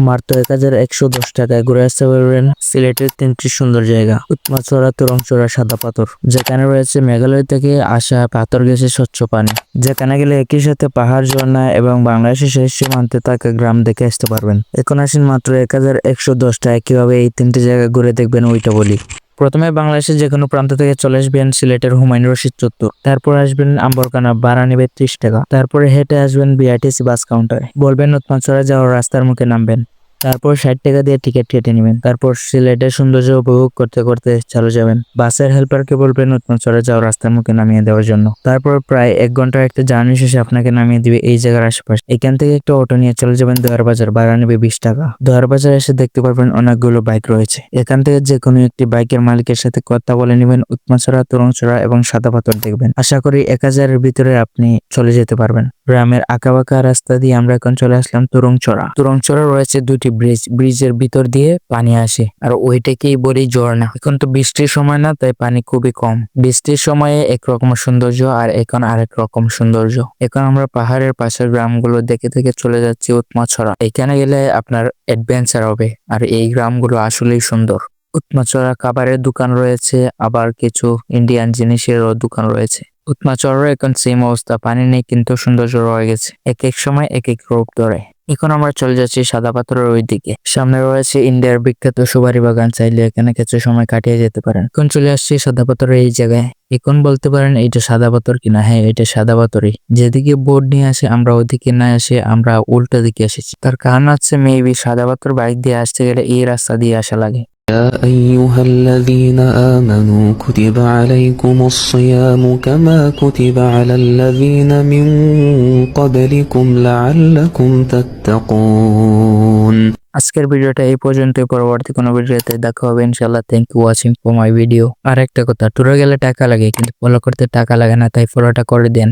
মাত্র 1110 টাকায় ঘুরে আসতে পারবেন সিলেটের 3টি সুন্দর জায়গা উৎমাছড়া, তুরংছড়া, সাদা পাথর, যেখানে রয়েছে মেঘালয় থেকে আসা পাথর গ্যাসের স্বচ্ছ পানি, যেখানে গেলে একই সাথে পাহাড়, ঝর্ণা এবং বাংলাদেশের শেষ সীমান্তে থাকা গ্রাম দেখে আসতে পারবেন। এখন আসেন মাত্র 1110 টাকায় কিভাবে এই 3টি জায়গা ঘুরে দেখবেন ওইটা বলি। প্রথমে বাংলাদেশের যে কোনো প্রান্ত থেকে চলে আসবেন সিলেটের হুমায়ুন রশিদ চত্বর, তারপর আসবেন আম্বরকানা, ভাড়া নেবে 30 টাকা। তারপরে হেঁটে আসবেন বিআরটিসি বাস কাউন্টারে, বলবেন উৎমাছড়া যাওয়ার রাস্তার মুখে নামবেন, তারপর 60 টাকা দিয়ে টিকিট কেটে নেবেন। তারপর সিলেটের সৌন্দর্য উপভোগ করতে করতে চালু যাবেন। বাসের হেল্পারকে বলবেন উৎমাছড়া যাওয়ার রাস্তার মুখে নামিয়ে দেওয়ার জন্য। তারপর প্রায় 1 ঘন্টার একটা জার্নি শেষে আপনাকে নামিয়ে দিবে এই জায়গার আশেপাশে। এখান থেকে একটা অটো নিয়ে চলে যাবেন দোয়ার বাজার, ভাড়া নেবে 20 টাকা। দোয়ার বাজার এসে দেখতে পারবেন অনেকগুলো বাইক রয়েছে। এখান থেকে যে কোনো একটি বাইকের মালিকের সাথে কথা বলে নেবেন, উৎমাছড়া, তুরংছড়া এবং সাদা পাথর দেখবেন। আশা করি 1000-এর ভিতরে আপনি চলে যেতে পারবেন। গ্রামের আঁকাবাঁকা রাস্তা দিয়ে আমরা এখন চলে আসলাম তুরংছড়া। তুরংছড়া রয়েছে দুটি ব্রিজের ভিতর দিয়ে পানি আসে, আর ওইটাকেই বলি ঝর্ণা। এখন তো বৃষ্টির সময় না, তাই পানি খুবই কম। বৃষ্টির সময়ে একরকম সৌন্দর্য আর এখন আরেক রকম সৌন্দর্য। এখন আমরা পাহাড়ের পাশের গ্রামগুলো দেখে দেখে চলে যাচ্ছি উৎমাছড়া। এখানে গেলে আপনার অ্যাডভেঞ্চার হবে, আর এই গ্রামগুলো আসলেই সুন্দর। উৎমাছড়া খাবারের দোকান রয়েছে, আবার কিছু ইন্ডিয়ান জিনিসেরও দোকান রয়েছে। উৎমাছড়ারও এখন সেম অবস্থা, পানি নেই কিন্তু সৌন্দর্য রয়ে গেছে। এক এক সময় এক এক রূপ ধরে। এখন আমরা চলে যাচ্ছি সাদা পাথরের ওই দিকে। সামনে রয়েছে ইন্ডিয়ার বিখ্যাত সুপারি বাগান, চাইলে এখানে কিছু সময় কাটিয়ে যেতে পারেন। এখন চলে আসছি সাদা পাথরের এই জায়গায়। এখন বলতে পারেন এইটা সাদা পাথর কিনা, হ্যাঁ এটা সাদা পাথরই। যেদিকে বোর্ড নিয়ে আসে আমরা ওদিকে না এসে আমরা উল্টা দিকে এসেছি। তার কারণ হচ্ছে মেবি সাদা পাথর বাইক দিয়ে আসতে গেলে এই রাস্তা দিয়ে আসা লাগে। يا أيها الذين آمنوا كتب عليكم الصيام كما كتب على الذين من قبلكم لعلكم تتقون। আজকের ভিডিওটা এই পর্যন্তই। পরবর্তী কোনো ভিডিওতে দেখা হবে ইনশাআল্লাহ। Thank you watching for my video. আর একটা কথা, ট্যুরে গেলে টাকা লাগে কিন্তু ফলো করতে টাকা লাগে না, তাই ফলোটা করে দেন।